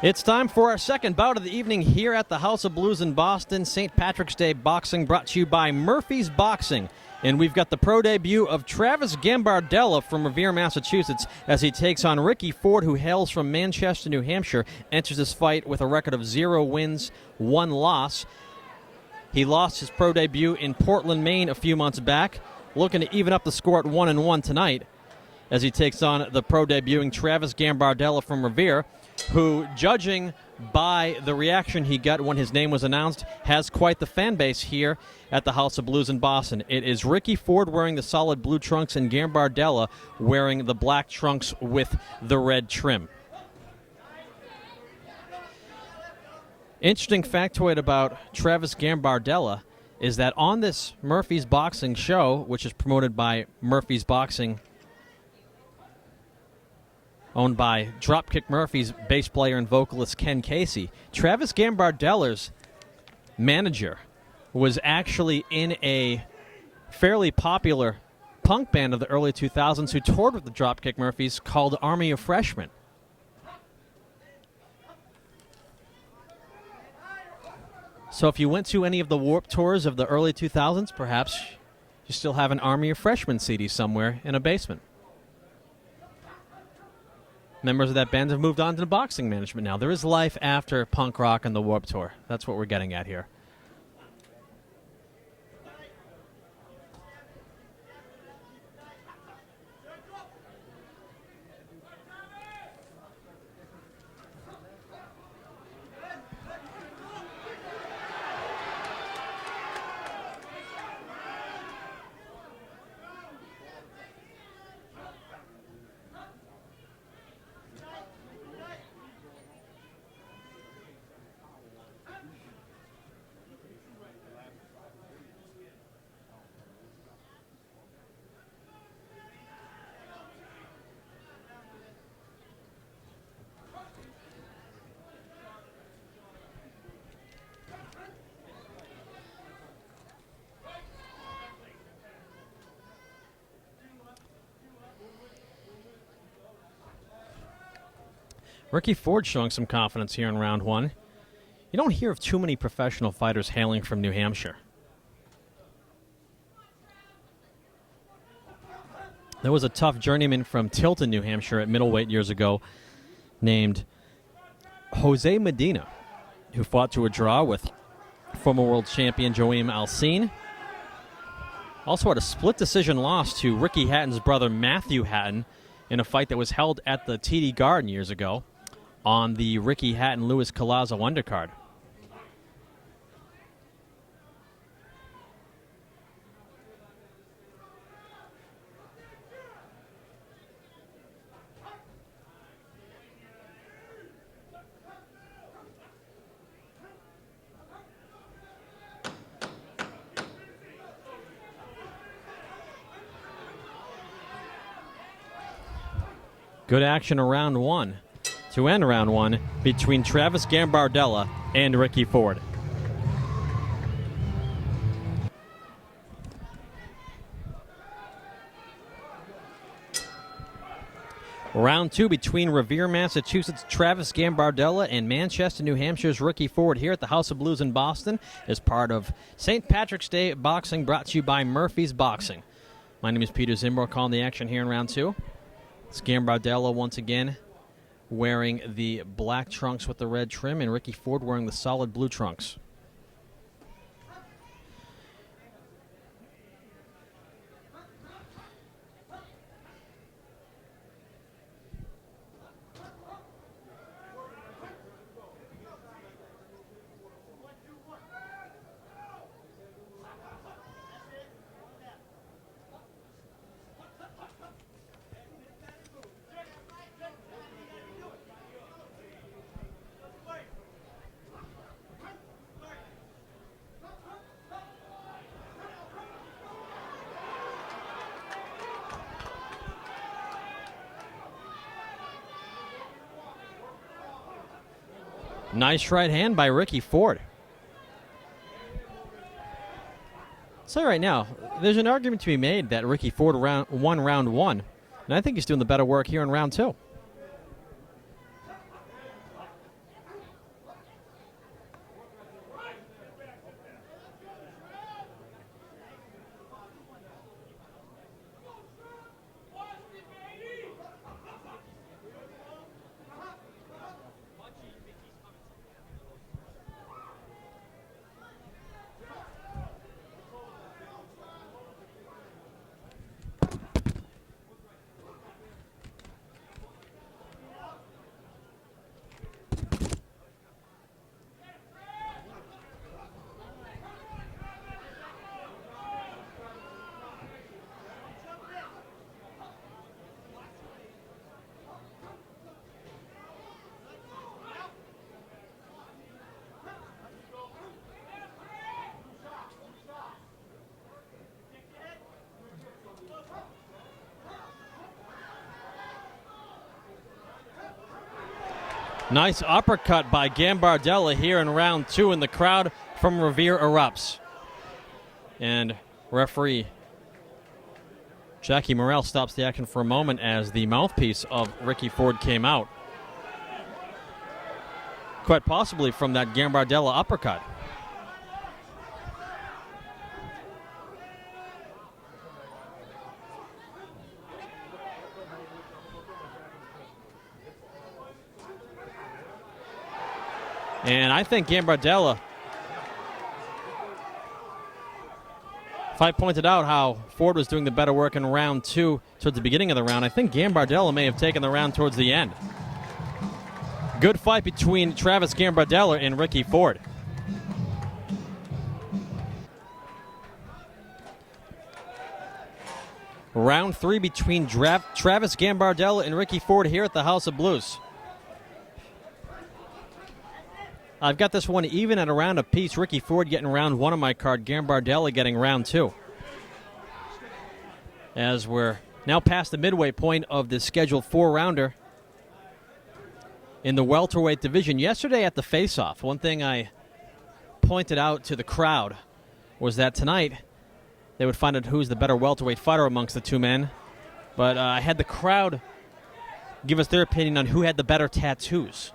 It's time for our second bout of the evening here at the House of Blues in Boston. St. Patrick's Day Boxing brought to you by Murphy's Boxing. And we've got the pro debut of Travis Gambardella from Revere, Massachusetts, as he takes on Ricky Ford, who hails from Manchester, New Hampshire, enters this fight with a record of 0 wins, 1 loss. He lost his pro debut in Portland, Maine a few months back, looking to even up the score at 1-1 tonight as he takes on the pro debuting Travis Gambardella from Revere, who, judging by the reaction he got when his name was announced, has quite the fan base here at the House of Blues in Boston. It is Ricky Ford wearing the solid blue trunks and Gambardella wearing the black trunks with the red trim. Interesting factoid about Travis Gambardella is that on this Murphy's Boxing show, which is promoted by Murphy's Boxing, owned by Dropkick Murphys bass player and vocalist Ken Casey, Travis Gambardella's manager was actually in a fairly popular punk band of the early 2000s who toured with the Dropkick Murphys called Army of Freshmen. So if you went to any of the Warped Tours of the early 2000s, perhaps you still have an Army of Freshmen CD somewhere in a basement. Members of that band have moved on to boxing management now. There is life after punk rock and the Warped Tour. That's what we're getting at here. Ricky Ford showing some confidence here in round one. You don't hear of too many professional fighters hailing from New Hampshire. There was a tough journeyman from Tilton, New Hampshire at middleweight years ago named Jose Medina, who fought to a draw with former world champion Joaim Alcine. Also had a split decision loss to Ricky Hatton's brother Matthew Hatton in a fight that was held at the TD Garden years ago on the Ricky Hatton-Luis Collazo undercard. Good action around one to end round one between Travis Gambardella and Ricky Ford. Round two between Revere, Massachusetts' Travis Gambardella and Manchester, New Hampshire's Ricky Ford here at the House of Blues in Boston as part of St. Patrick's Day Boxing brought to you by Murphy's Boxing. My name is Peter Zimbro calling the action here in round two. It's Gambardella once again wearing the black trunks with the red trim and Ricky Ford wearing the solid blue trunks. Nice right hand by Ricky Ford. I'll say right now, there's an argument to be made that Ricky Ford won round one, and I think he's doing the better work here in round two. Nice uppercut by Gambardella here in round 2, and the crowd from Revere erupts. And referee Jackie Morrell stops the action for a moment as the mouthpiece of Ricky Ford came out. Quite possibly from that Gambardella uppercut. And I think Gambardella, if I pointed out how Ford was doing the better work in round 2 towards the beginning of the round, I think Gambardella may have taken the round towards the end. Good fight between Travis Gambardella and Ricky Ford. Round 3 between Travis Gambardella and Ricky Ford here at the House of Blues. I've got this one even at a round apiece. Ricky Ford getting round 1 of my card. Gambardella getting round 2. As we're now past the midway point of the scheduled 4-rounder in the welterweight division. Yesterday at the face-off, one thing I pointed out to the crowd was that tonight they would find out who's the better welterweight fighter amongst the two men. But I had the crowd give us their opinion on who had the better tattoos.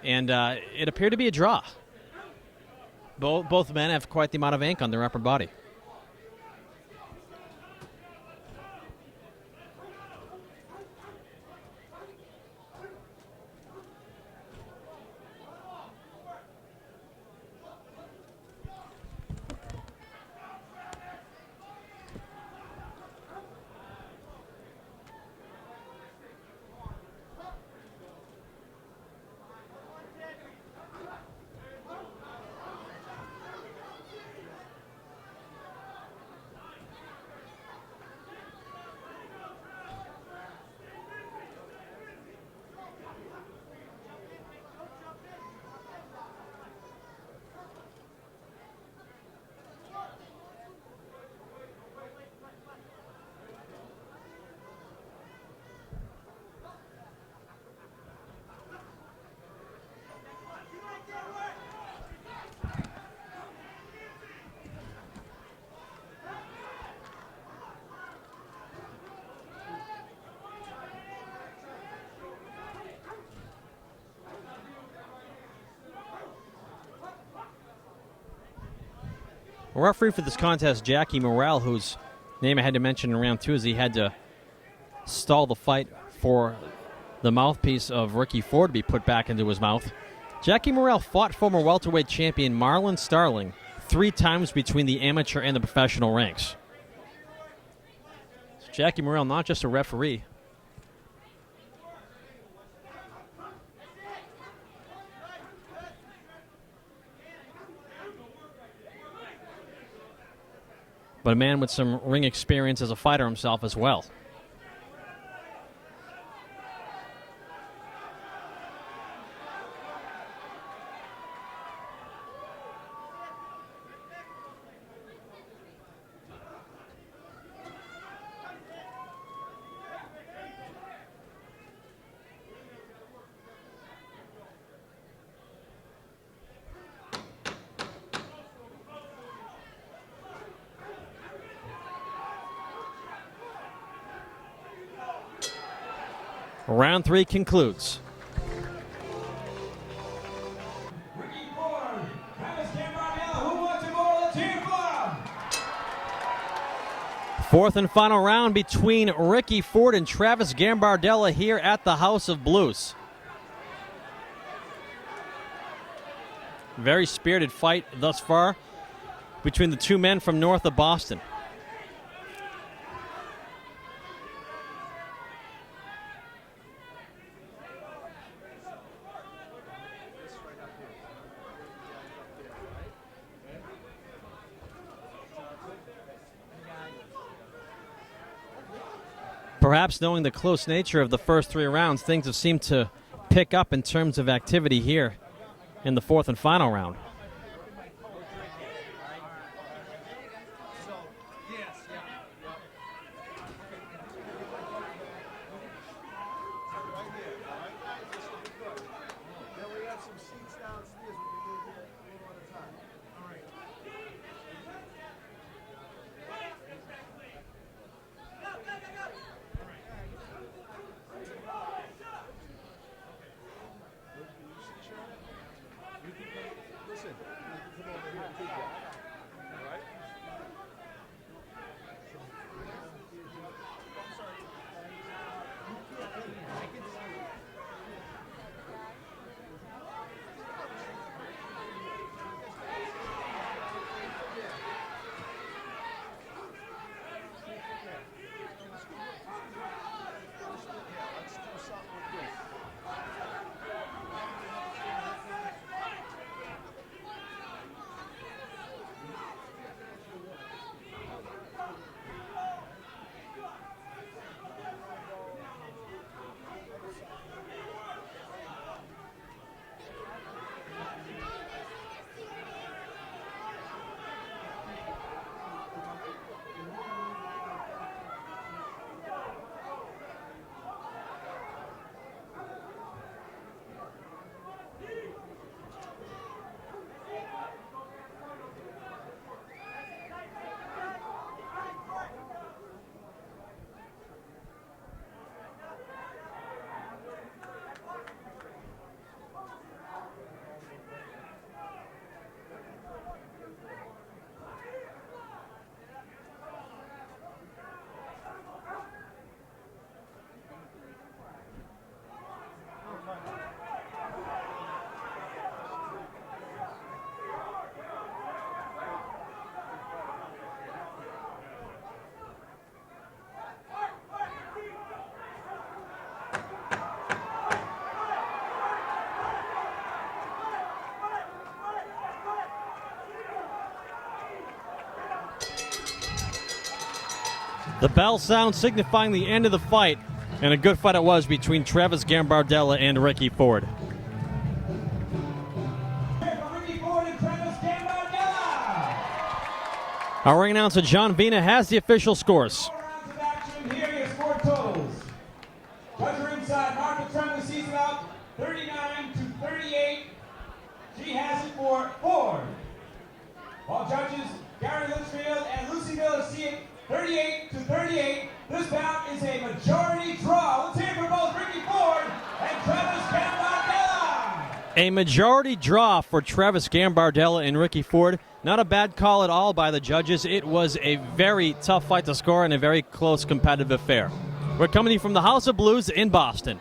And it appeared to be a draw. Both men have quite the amount of ink on their upper body. Referee for this contest, Jackie Morrell, whose name I had to mention in round 2 as he had to stall the fight for the mouthpiece of Ricky Ford to be put back into his mouth. Jackie Morrell fought former welterweight champion Marlon Starling 3 times between the amateur and the professional ranks. So Jackie Morrell, not just a referee, but a man with some ring experience as a fighter himself as well. Round 3 concludes. Ricky Ford, Travis Gambardella, who wants to go to the team club? 4th and final round between Ricky Ford and Travis Gambardella here at the House of Blues. Very spirited fight thus far between the two men from north of Boston. Perhaps knowing the close nature of the first 3 rounds, things have seemed to pick up in terms of activity here in the 4th and final round. The bell sound signifying the end of the fight, and a good fight it was between Travis Gambardella and Ricky Ford. Ricky Ford and Travis Gambardella. Our ring announcer John Vina has the official scores. 4 rounds of action. Here are your score totals. Judge ringside, Martha Tremblay sees it out 39-38. She has it for Ford. While judges Gary Litchfield and Lucy Miller see it 38-38. This bout is a majority draw. Let's hear it for both Ricky Ford and Travis Gambardella. A majority draw for Travis Gambardella and Ricky Ford. Not a bad call at all by the judges. It was a very tough fight to score and a very close competitive affair. We're coming to you from the House of Blues in Boston.